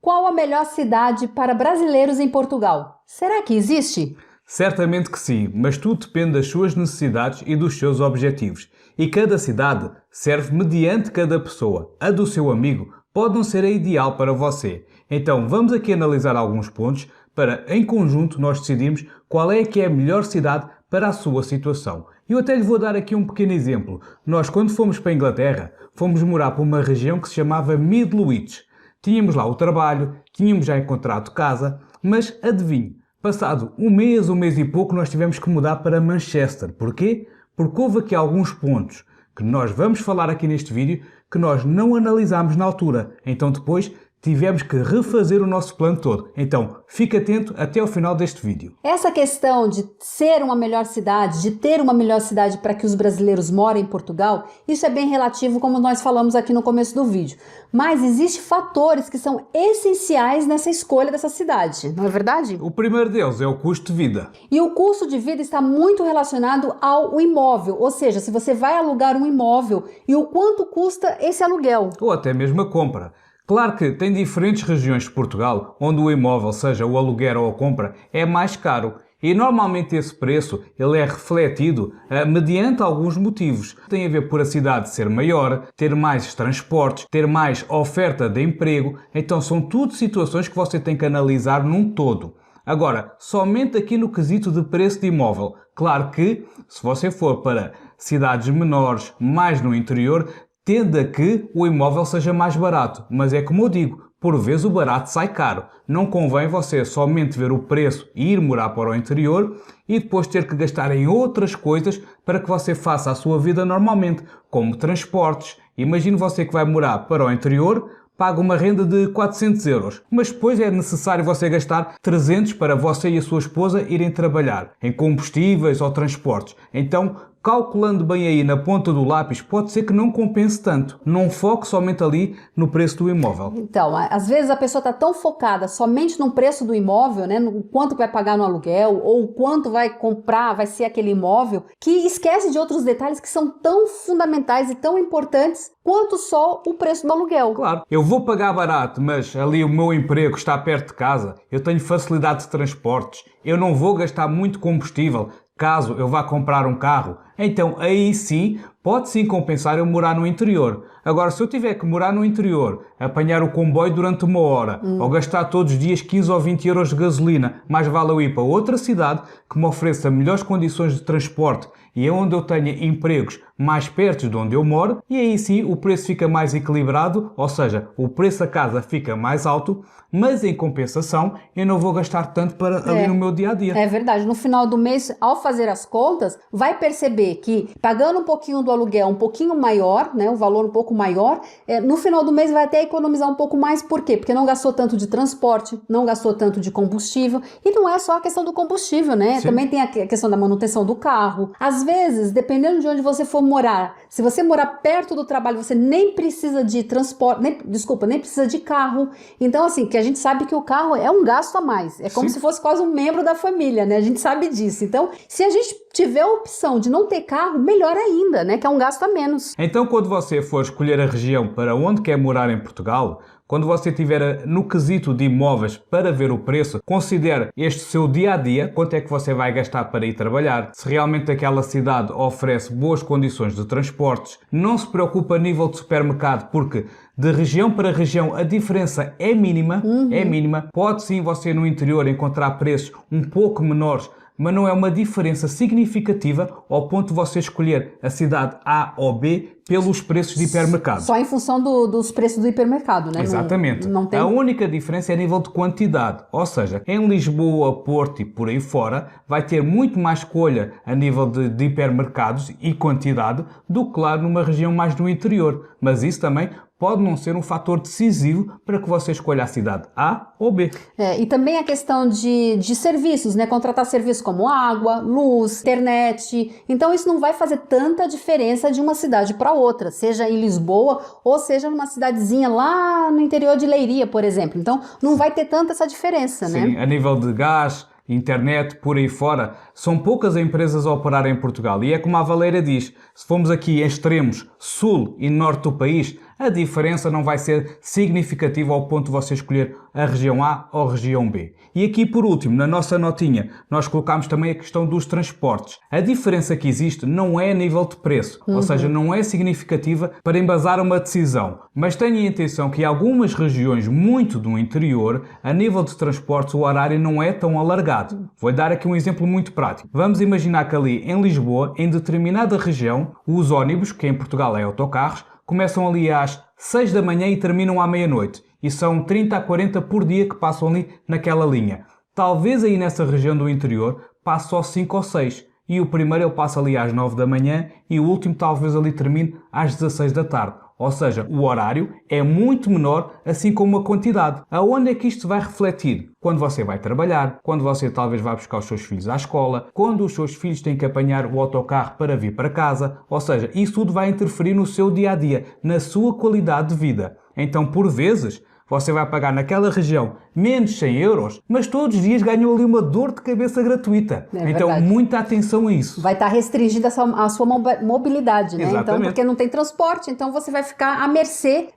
Qual a melhor cidade para brasileiros em Portugal? Será que existe? Certamente que sim, mas tudo depende das suas necessidades e dos seus objetivos. E cada cidade serve mediante cada pessoa. A do seu amigo pode não ser a ideal para você. Então vamos aqui analisar alguns pontos para, em conjunto, nós decidirmos qual é que é a melhor cidade para a sua situação. Eu até lhe vou dar aqui um pequeno exemplo. Nós, quando fomos para a Inglaterra, fomos morar para uma região que se chamava Midlewich. Tínhamos lá o trabalho, tínhamos já encontrado casa, mas adivinhe, passado um mês e pouco, nós tivemos que mudar para Manchester. Porquê? Porque houve aqui alguns pontos que nós vamos falar aqui neste vídeo que nós não analisámos na altura. Então depois tivemos que refazer o nosso plano todo. Então fique atento até ao final deste vídeo. Essa questão de ser uma melhor cidade, de ter uma melhor cidade para que os brasileiros morem em Portugal, isso é bem relativo, como nós falamos aqui no começo do vídeo. Mas existem fatores que são essenciais nessa escolha dessa cidade, não é verdade? O primeiro deles é o custo de vida. E o custo de vida está muito relacionado ao imóvel, ou seja, se você vai alugar um imóvel e o quanto custa esse aluguel. Ou até mesmo a compra. Claro que tem diferentes regiões de Portugal onde o imóvel, seja o aluguer ou a compra, é mais caro. E normalmente esse preço ele é refletido mediante alguns motivos. Tem a ver por a cidade ser maior, ter mais transportes, ter mais oferta de emprego. Então são tudo situações que você tem que analisar num todo. Agora, somente aqui no quesito de preço de imóvel. Claro que, se você for para cidades menores, mais no interior, tende a que o imóvel seja mais barato, mas é como eu digo, por vezes o barato sai caro. Não convém você somente ver o preço e ir morar para o interior e depois ter que gastar em outras coisas para que você faça a sua vida normalmente, como transportes. Imagine você que vai morar para o interior, paga uma renda de 400 euros, mas depois é necessário você gastar 300 para você e a sua esposa irem trabalhar, em combustíveis ou transportes. Então, calculando bem aí na ponta do lápis, pode ser que não compense tanto. Não foque somente ali no preço do imóvel. Então, às vezes a pessoa está tão focada somente no preço do imóvel, né, no quanto vai pagar no aluguel ou o quanto vai comprar, vai ser aquele imóvel, que esquece de outros detalhes que são tão fundamentais e tão importantes quanto só o preço do aluguel. Claro, eu vou pagar barato, mas ali o meu emprego está perto de casa, eu tenho facilidade de transportes, eu não vou gastar muito combustível caso eu vá comprar um carro. Então aí sim, pode sim compensar eu morar no interior. Agora, se eu tiver que morar no interior, apanhar o comboio durante uma hora, ou gastar todos os dias 15 ou 20 euros de gasolina, mais vale eu ir para outra cidade que me ofereça melhores condições de transporte e é onde eu tenha empregos mais perto de onde eu moro, e aí sim o preço fica mais equilibrado, ou seja, o preço da casa fica mais alto, mas em compensação eu não vou gastar tanto ali no meu dia a dia. É verdade, no final do mês, ao fazer as contas, vai perceber que pagando um pouquinho do aluguel, um pouquinho maior, né, um valor um pouco maior, no final do mês vai até economizar um pouco mais. Por quê? Porque não gastou tanto de transporte, não gastou tanto de combustível, e não é só a questão do combustível, né? Sim. Também tem a questão da manutenção do carro. Às vezes, dependendo de onde você for morar, se você morar perto do trabalho, você nem precisa de transporte, nem precisa de carro. Então, assim, que a gente sabe que o carro é um gasto a mais. É como Sim. se fosse quase um membro da família, né? A gente sabe disso. Então, se a gente tiver a opção de não ter carro, melhor ainda, né? Que é um gasto a menos. Então, quando você for escolher a região para onde quer morar em Portugal, quando você estiver no quesito de imóveis para ver o preço, considere este seu dia-a-dia, quanto é que você vai gastar para ir trabalhar, se realmente aquela cidade oferece boas condições de transportes. Não se preocupe a nível de supermercado, porque de região para região a diferença é mínima, é mínima. Pode sim você no interior encontrar preços um pouco menores, mas não é uma diferença significativa ao ponto de você escolher a cidade A ou B pelos preços de hipermercado. Só em função dos preços do hipermercado, né? Exatamente. Não tem... A única diferença é a nível de quantidade. Ou seja, em Lisboa, Porto e por aí fora, vai ter muito mais escolha a nível de hipermercados e quantidade do que, claro, numa região mais do interior. Mas isso também pode não ser um fator decisivo para que você escolha a cidade A ou B. E também a questão de serviços, né? Contratar serviços como água, luz, internet. Então isso não vai fazer tanta diferença de uma cidade para outra, seja em Lisboa ou seja numa cidadezinha lá no interior de Leiria, por exemplo. Então não vai ter tanta essa diferença, né? Sim, a nível de gás, internet, por aí fora, são poucas empresas a operar em Portugal. E é como a Valéria diz, se formos aqui em extremos sul e norte do país, A diferença não vai ser significativa ao ponto de você escolher a região A ou a região B. E aqui, por último, na nossa notinha, nós colocámos também a questão dos transportes. A diferença que existe não é a nível de preço, ou seja, não é significativa para embasar uma decisão. Mas tenha atenção que em algumas regiões muito do interior, a nível de transportes, o horário não é tão alargado. Vou dar aqui um exemplo muito prático. Vamos imaginar que ali em Lisboa, em determinada região, os ônibus, que em Portugal é autocarros, começam ali às 6 da manhã e terminam à meia-noite. E são 30 a 40 por dia que passam ali naquela linha. Talvez aí nessa região do interior passe só 5 ou 6. E o primeiro ele passa ali às 9 da manhã e o último talvez ali termine às 16 da tarde. Ou seja, o horário é muito menor, assim como a quantidade. Aonde é que isto vai refletir? Quando você vai trabalhar, quando você talvez vai buscar os seus filhos à escola, quando os seus filhos têm que apanhar o autocarro para vir para casa. Ou seja, isso tudo vai interferir no seu dia-a-dia, na sua qualidade de vida. Então, por vezes, você vai pagar naquela região menos 100 euros, mas todos os dias ganham ali uma dor de cabeça gratuita. Então, verdade. muita atenção a isso. Vai estar restringida a sua mobilidade, né? Exatamente. Então, porque não tem transporte, então você vai ficar à mercê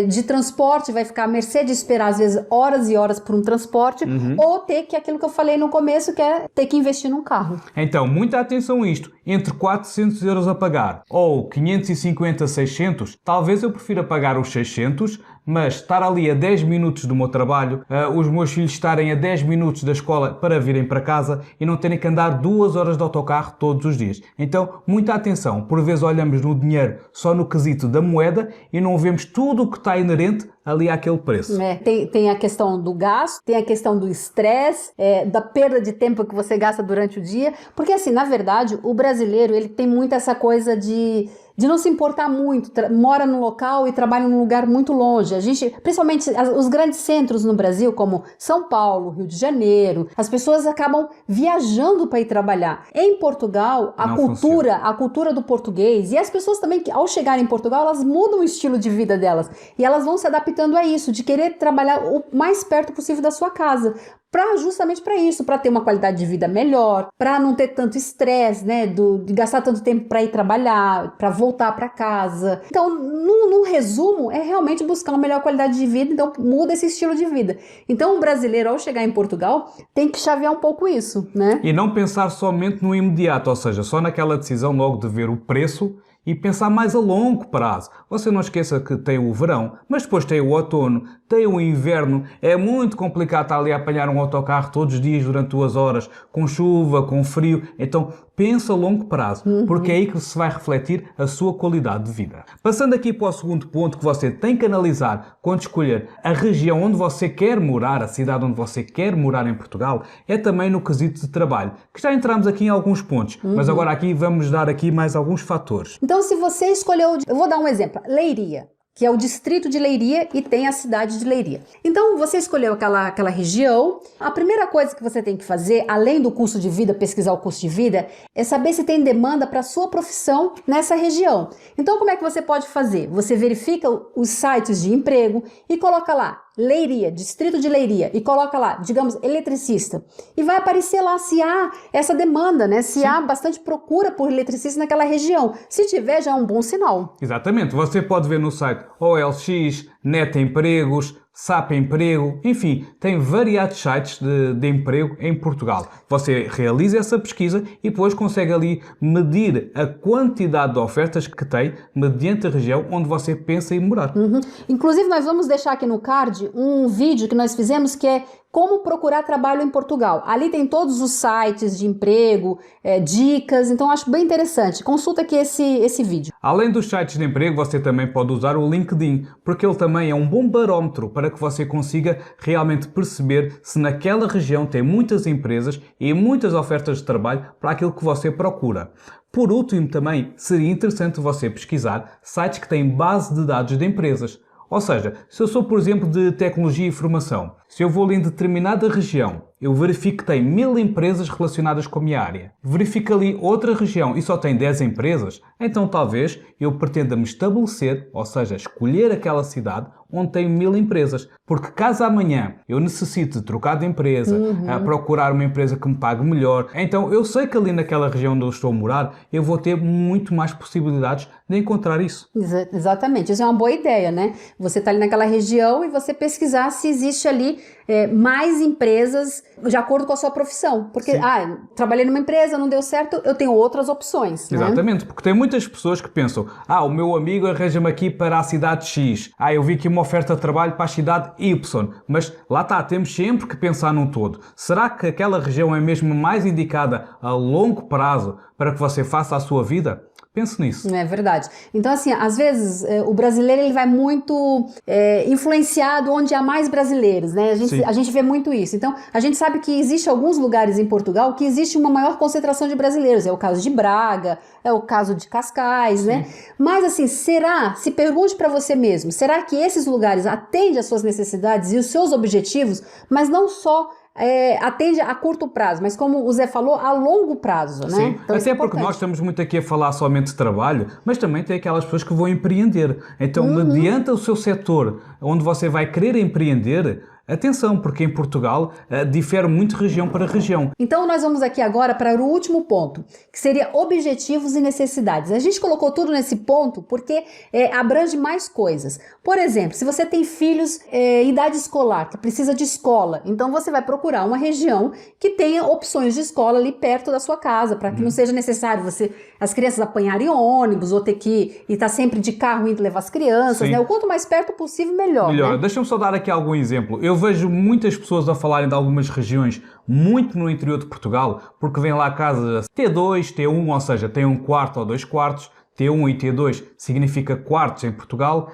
de transporte, vai ficar à mercê de esperar, às vezes, horas e horas por um transporte, ou ter que, aquilo que eu falei no começo, que é ter que investir num carro. Então, muita atenção a isto. Entre 400 euros a pagar ou 550, 600, talvez eu prefira pagar os 600, mas estar ali a 10 minutos do meu trabalho, os meus filhos estarem a 10 minutos da escola para virem para casa e não terem que andar 2 horas de autocarro todos os dias. Então, muita atenção. Por vezes olhamos no dinheiro só no quesito da moeda e não vemos tudo o que está inerente ali àquele preço. Tem a questão do gasto, tem a questão do estresse, da perda de tempo que você gasta durante o dia, porque assim, na verdade, o brasileiro, ele tem muito essa coisa de não se importar muito, mora num local e trabalha num lugar muito longe. A gente, principalmente os grandes centros no Brasil, como São Paulo, Rio de Janeiro, as pessoas acabam viajando para ir trabalhar. Em Portugal, a cultura do português, e as pessoas também, ao chegarem em Portugal, elas mudam o estilo de vida delas, e elas vão se adaptando a isso, de querer trabalhar o mais perto possível da sua casa. Justamente para isso, para ter uma qualidade de vida melhor, para não ter tanto estresse, né, de gastar tanto tempo para ir trabalhar, para voltar para casa. Então, no resumo, é realmente buscar uma melhor qualidade de vida, então muda esse estilo de vida. Então, o brasileiro, ao chegar em Portugal, tem que chavear um pouco isso, né? E não pensar somente no imediato, ou seja, só naquela decisão logo de ver o preço e pensar mais a longo prazo. Você não esqueça que tem o verão, mas depois tem o outono, tem o inverno. É muito complicado estar ali a apanhar um autocarro todos os dias durante 2 horas, com chuva, com frio. Então, pensa a longo prazo, porque é aí que se vai refletir a sua qualidade de vida. Passando aqui para o segundo ponto que você tem que analisar quando escolher a região onde você quer morar, a cidade onde você quer morar em Portugal, é também no quesito de trabalho, que já entramos aqui em alguns pontos, mas agora aqui vamos dar aqui mais alguns fatores. Então, se você escolheu, eu vou dar um exemplo, Leiria, que é o distrito de Leiria e tem a cidade de Leiria. Então, você escolheu aquela região. A primeira coisa que você tem que fazer, além do custo de vida, pesquisar o custo de vida, é saber se tem demanda para a sua profissão nessa região. Então, como é que você pode fazer? Você verifica os sites de emprego e coloca lá Leiria, distrito de Leiria, e coloca lá, digamos, eletricista. E vai aparecer lá se há essa demanda, né? Se há bastante procura por eletricista naquela região. Se tiver, já é um bom sinal. Exatamente. Você pode ver no site OLX, Net Empregos, SAP Emprego, enfim, tem variados sites de emprego em Portugal. Você realiza essa pesquisa e depois consegue ali medir a quantidade de ofertas que tem mediante a região onde você pensa em morar. Inclusive, nós vamos deixar aqui no card um vídeo que nós fizemos que é como procurar trabalho em Portugal. Ali tem todos os sites de emprego, dicas, então acho bem interessante. Consulta aqui esse vídeo. Além dos sites de emprego, você também pode usar o LinkedIn, porque ele também é um bom barómetro para que você consiga realmente perceber se naquela região tem muitas empresas e muitas ofertas de trabalho para aquilo que você procura. Por último, também seria interessante você pesquisar sites que têm base de dados de empresas. Ou seja, se eu sou, por exemplo, de tecnologia e informação, se eu vou ali em determinada região eu verifico que tem 1000 empresas relacionadas com a minha área. Verifico ali outra região e só tem 10 empresas, então talvez eu pretenda me estabelecer, ou seja, escolher aquela cidade onde tem 1000 empresas. Porque caso amanhã eu necessite de trocar de empresa, a procurar uma empresa que me pague melhor, então eu sei que ali naquela região onde eu estou a morar, eu vou ter muito mais possibilidades de encontrar isso. Exatamente, isso é uma boa ideia, né? Você está ali naquela região e você pesquisar se existe ali mais empresas de acordo com a sua profissão. Porque, trabalhei numa empresa, não deu certo, eu tenho outras opções. Exatamente, porque tem muitas pessoas que pensam, o meu amigo arranja-me aqui para a cidade X, eu vi aqui uma oferta de trabalho para a cidade Y, mas lá está, temos sempre que pensar num todo. Será que aquela região é mesmo mais indicada a longo prazo para que você faça a sua vida? Pense nisso. É verdade. Então, assim, às vezes o brasileiro ele vai muito influenciado onde há mais brasileiros, né? A gente vê muito isso. Então, a gente sabe que existe alguns lugares em Portugal que existe uma maior concentração de brasileiros. É o caso de Braga, é o caso de Cascais, né? Mas, assim, se pergunte para você mesmo, será que esses lugares atendem às suas necessidades e os seus objetivos, mas não só atende a curto prazo, mas como o Zé falou, a longo prazo, né? Sim, então, até porque nós estamos muito aqui a falar somente de trabalho, mas também tem aquelas pessoas que vão empreender. Então, mediante o seu setor onde você vai querer empreender, atenção, porque em Portugal difere muito região para região. Então nós vamos aqui agora para o último ponto, que seria objetivos e necessidades. A gente colocou tudo nesse ponto porque abrange mais coisas. Por exemplo, se você tem filhos em idade escolar, que precisa de escola, então você vai procurar uma região que tenha opções de escola ali perto da sua casa, para que não seja necessário as crianças apanharem ônibus ou ter que estar sempre de carro indo levar as crianças, né? O quanto mais perto possível, melhor. Né? Deixa-me só dar aqui algum exemplo. Eu vejo muitas pessoas a falarem de algumas regiões muito no interior de Portugal, porque vêm lá casas T2, T1, ou seja, tem um quarto ou 2 quartos, T1 e T2 significa quartos em Portugal,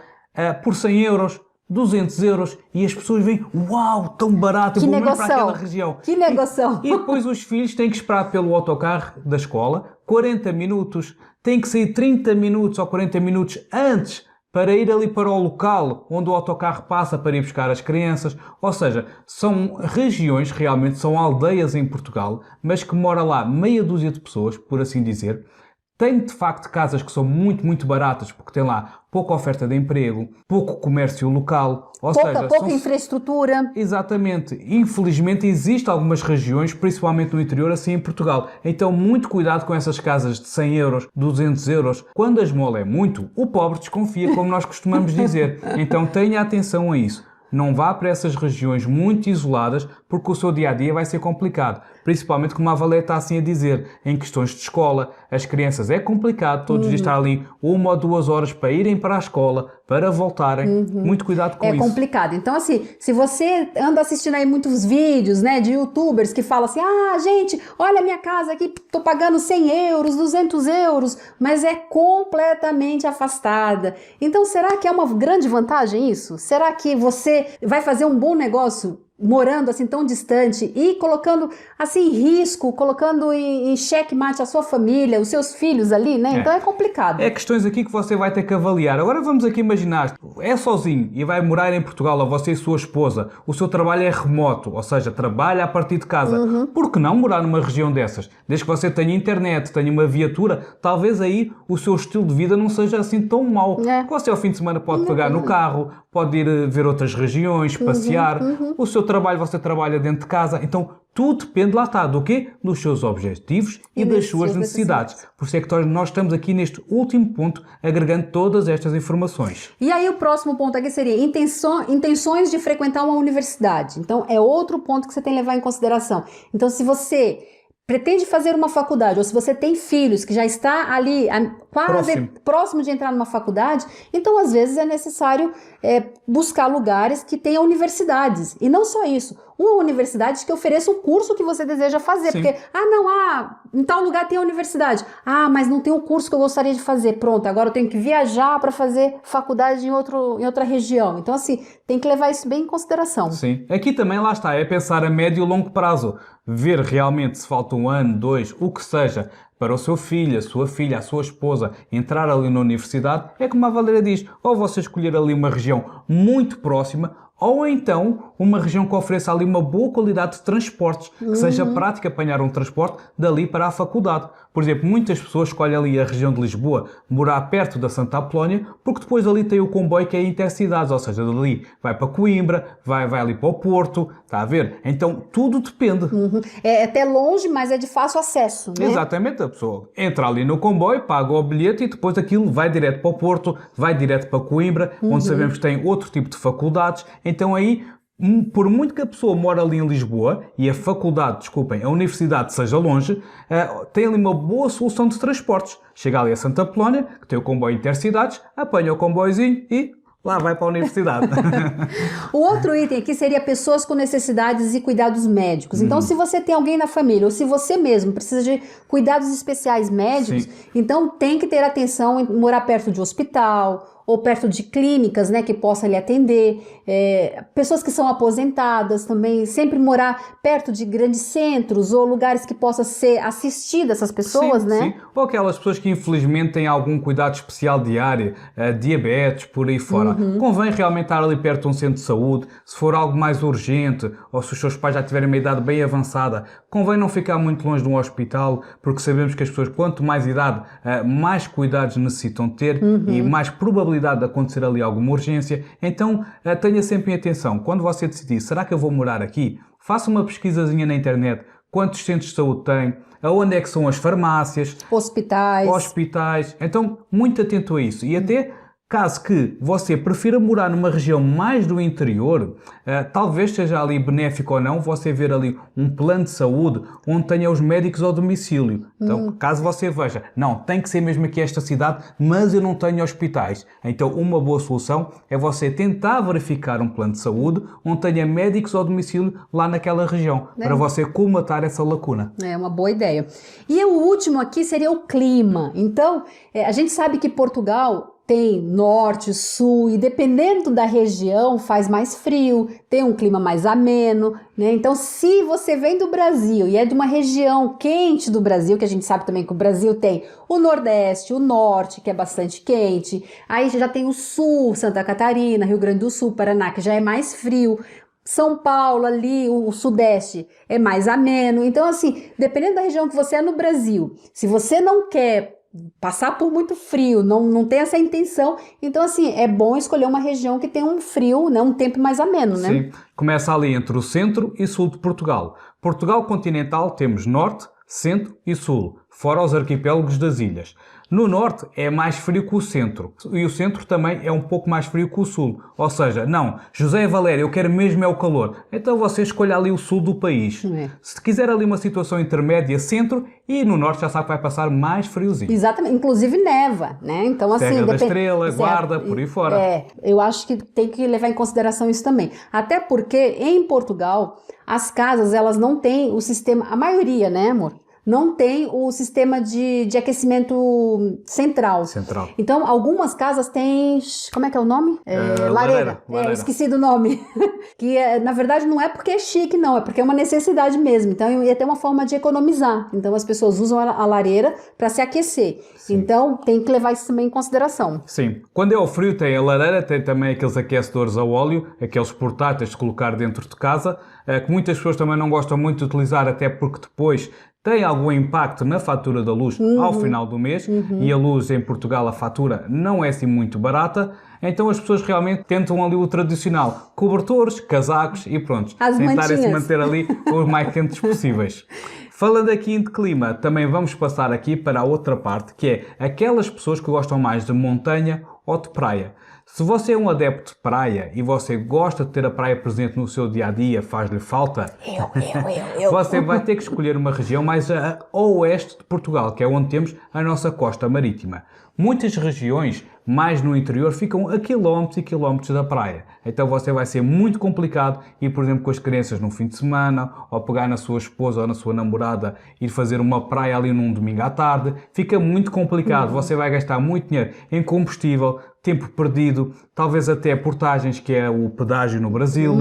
por 100 euros, 200 euros, e as pessoas veem, uau, tão barato, eu vou mesmo para aquela região. Que negociação! E depois os filhos têm que esperar pelo autocarro da escola 40 minutos, têm que sair 30 minutos ou 40 minutos antes para ir ali para o local onde o autocarro passa para ir buscar as crianças. Ou seja, são regiões, realmente são aldeias em Portugal, mas que mora lá meia dúzia de pessoas, por assim dizer. Tem de facto casas que são muito, muito baratas, porque tem lá pouca oferta de emprego, pouco comércio local, pouca infraestrutura. Exatamente. Infelizmente existem algumas regiões, principalmente no interior, assim em Portugal. Então muito cuidado com essas casas de 100 euros, 200 euros. Quando a esmola é muito, o pobre desconfia, como nós costumamos dizer. Então tenha atenção a isso. Não vá para essas regiões muito isoladas, porque o seu dia-a-dia vai ser complicado. Principalmente, como a Valéria está assim a dizer, em questões de escola. As crianças é complicado todos os dias estar ali 1 ou 2 horas para irem para a escola, para voltarem. Muito cuidado com isso. É complicado. Então, assim, se você anda assistindo aí muitos vídeos, né, de youtubers que falam assim, gente, olha a minha casa aqui, tô pagando 100 euros, 200 euros, mas é completamente afastada. Então, será que é uma grande vantagem isso? Será que você vai fazer um bom negócio morando assim tão distante e colocando assim em risco, colocando em xeque-mate a sua família, os seus filhos ali, né? Então é complicado. É questões aqui que você vai ter que avaliar. Agora vamos aqui imaginar, é sozinho e vai morar em Portugal, ou você e sua esposa, o seu trabalho é remoto, ou seja, trabalha a partir de casa. Por que não morar numa região dessas? Desde que você tenha internet, tenha uma viatura, talvez aí o seu estilo de vida não seja assim tão mau. Você ao fim de semana pode pegar no carro, pode ir ver outras regiões, passear. O seu trabalho, você trabalha dentro de casa. Então, tudo depende, lá está, do quê? Dos seus objetivos e das suas necessidades. Por isso é que nós estamos aqui neste último ponto, agregando todas estas informações. E aí o próximo ponto aqui seria intenções de frequentar uma universidade. Então, é outro ponto que você tem que levar em consideração. Então, se você pretende fazer uma faculdade, ou se você tem filhos que já está ali quase próximo de entrar numa faculdade, então às vezes é necessário buscar lugares que tenham universidades. E não só isso, uma universidade que ofereça o curso que você deseja fazer. Sim. Porque, em tal lugar tem a universidade. Mas não tem o curso que eu gostaria de fazer. Pronto, agora eu tenho que viajar para fazer faculdade em outra região. Então, assim, tem que levar isso bem em consideração. Sim. Aqui também, lá está, é pensar a médio e longo prazo. Ver realmente se falta 1 ano, 2, o que seja, para o seu filho, a sua filha, a sua esposa entrar ali na universidade, é como a Valéria diz, ou você escolher ali uma região muito próxima, Ou então uma região que ofereça ali uma boa qualidade de transportes, que seja prático apanhar um transporte dali para a faculdade. Por exemplo, muitas pessoas escolhem ali a região de Lisboa, morar perto da Santa Apolónia, porque depois ali tem o comboio que é intercidades, ou seja, dali vai para Coimbra, vai ali para o Porto, está a ver? Então tudo depende. É até longe, mas é de fácil acesso, né? Exatamente, a pessoa entra ali no comboio, paga o bilhete e depois aquilo vai direto para o Porto, vai direto para Coimbra, onde sabemos que tem outro tipo de faculdades. Então aí, por muito que a pessoa mora ali em Lisboa e a universidade seja longe, tem ali uma boa solução de transportes. Chega ali a Santa Apolónia, que tem o comboio intercidades, apanha o comboiozinho e lá vai para a universidade. O outro item aqui seria pessoas com necessidades e cuidados médicos. Então, se você tem alguém na família ou se você mesmo precisa de cuidados especiais médicos, então tem que ter atenção em morar perto de hospital ou perto de clínicas, né, que possa lhe atender. Pessoas que são aposentadas também, sempre morar perto de grandes centros ou lugares que possa ser assistida essas pessoas, né? Sim. Ou aquelas pessoas que infelizmente têm algum cuidado especial diário, diabetes, por aí fora. Convém realmente estar ali perto de um centro de saúde. Se for algo mais urgente ou se os seus pais já tiverem uma idade bem avançada, convém não ficar muito longe de um hospital, porque sabemos que as pessoas, quanto mais idade, mais cuidados necessitam ter e mais probabilidade de acontecer ali alguma urgência. Então tenha sempre em atenção, quando você decidir, será que eu vou morar aqui? Faça uma pesquisazinha na internet, quantos centros de saúde tem, aonde é que são as farmácias, hospitais. Então, muito atento a isso. E até caso que você prefira morar numa região mais do interior, talvez seja ali benéfico ou não você ver ali um plano de saúde onde tenha os médicos ao domicílio. Então, caso você veja, não, tem que ser mesmo aqui esta cidade, mas eu não tenho hospitais. Então, uma boa solução é você tentar verificar um plano de saúde onde tenha médicos ao domicílio lá naquela região, para você colmatar essa lacuna. É uma boa ideia. E o último aqui seria o clima. Então, a gente sabe que Portugal tem norte, sul, e dependendo da região faz mais frio, tem um clima mais ameno, né? Então, se você vem do Brasil e é de uma região quente do Brasil, que a gente sabe também que o Brasil tem o Nordeste, o Norte, que é bastante quente, aí já tem o Sul, Santa Catarina, Rio Grande do Sul, Paraná, que já é mais frio, São Paulo ali, o Sudeste é mais ameno. Então, assim, dependendo da região que você é no Brasil, se você não quer passar por muito frio, não tem essa intenção, então assim, é bom escolher uma região que tem um frio, né, um tempo mais ameno, né? Sim, começa ali entre o centro e sul de Portugal. Portugal continental temos norte, centro e sul, fora os arquipélagos das ilhas. No norte é mais frio que o centro e o centro também é um pouco mais frio que o sul. Ou seja, não, José e Valéria, eu quero mesmo é o calor. Então você escolha ali o sul do país. Se quiser ali uma situação intermédia, centro, e no norte já sabe que vai passar mais friozinho. Exatamente, inclusive neva, né? Então assim, Serra da Estrela, Guarda, por aí fora. Eu acho que tem que levar em consideração isso também. Até porque em Portugal as casas elas não têm o sistema, a maioria, né, amor? Não tem o sistema de aquecimento central. Então, algumas casas têm... Como é que é o nome? Lareira. Esqueci do nome. Que, na verdade, não é porque é chique, não. É porque é uma necessidade mesmo. Então, é até uma forma de economizar. Então, as pessoas usam a lareira para se aquecer. Sim. Então, tem que levar isso também em consideração. Sim. Quando é o frio, tem a lareira, tem também aqueles aquecedores a óleo, aqueles portáteis de colocar dentro de casa, que muitas pessoas também não gostam muito de utilizar, até porque depois tem algum impacto na fatura da luz ao final do mês, e a luz em Portugal, a fatura não é assim muito barata, então as pessoas realmente tentam ali o tradicional, cobertores, casacos e pronto, tentarem se manter ali os mais quentes possíveis. Falando aqui de clima, também vamos passar aqui para a outra parte, que é aquelas pessoas que gostam mais de montanha ou de praia. Se você é um adepto de praia e você gosta de ter a praia presente no seu dia-a-dia, faz-lhe falta, você vai ter que escolher uma região mais a oeste de Portugal, que é onde temos a nossa costa marítima. Muitas regiões mais no interior ficam a quilómetros e quilómetros da praia. Então você vai ser muito complicado ir, por exemplo, com as crianças no fim de semana, ou pegar na sua esposa ou na sua namorada e ir fazer uma praia ali num domingo à tarde. Fica muito complicado. Você vai gastar muito dinheiro em combustível, tempo perdido, talvez até portagens, que é o pedágio no Brasil.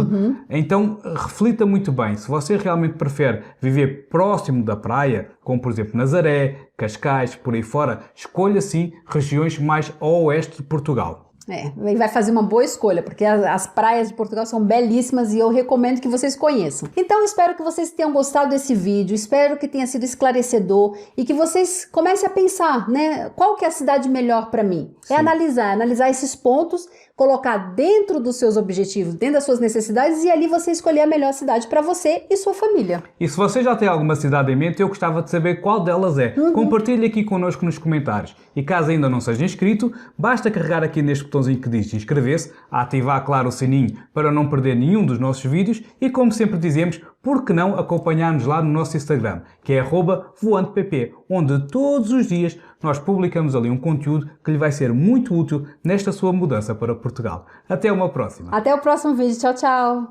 Então, reflita muito bem. Se você realmente prefere viver próximo da praia, como por exemplo Nazaré, Cascais, por aí fora, escolha sim regiões mais ao oeste de Portugal. E vai fazer uma boa escolha, porque as praias de Portugal são belíssimas e eu recomendo que vocês conheçam. Então, espero que vocês tenham gostado desse vídeo, espero que tenha sido esclarecedor e que vocês comecem a pensar, né? Qual que é a cidade melhor para mim? Sim. É analisar esses pontos, colocar dentro dos seus objetivos, dentro das suas necessidades e ali você escolher a melhor cidade para você e sua família. E se você já tem alguma cidade em mente, eu gostava de saber qual delas é. Compartilhe aqui connosco nos comentários. E caso ainda não seja inscrito, basta carregar aqui neste botãozinho que diz inscrever-se, ativar, claro, o sininho para não perder nenhum dos nossos vídeos e, como sempre dizemos, por que não acompanhar-nos lá no nosso Instagram, que é @voantepp, onde todos os dias nós publicamos ali um conteúdo que lhe vai ser muito útil nesta sua mudança para Portugal. Até uma próxima. Até o próximo vídeo. Tchau, tchau.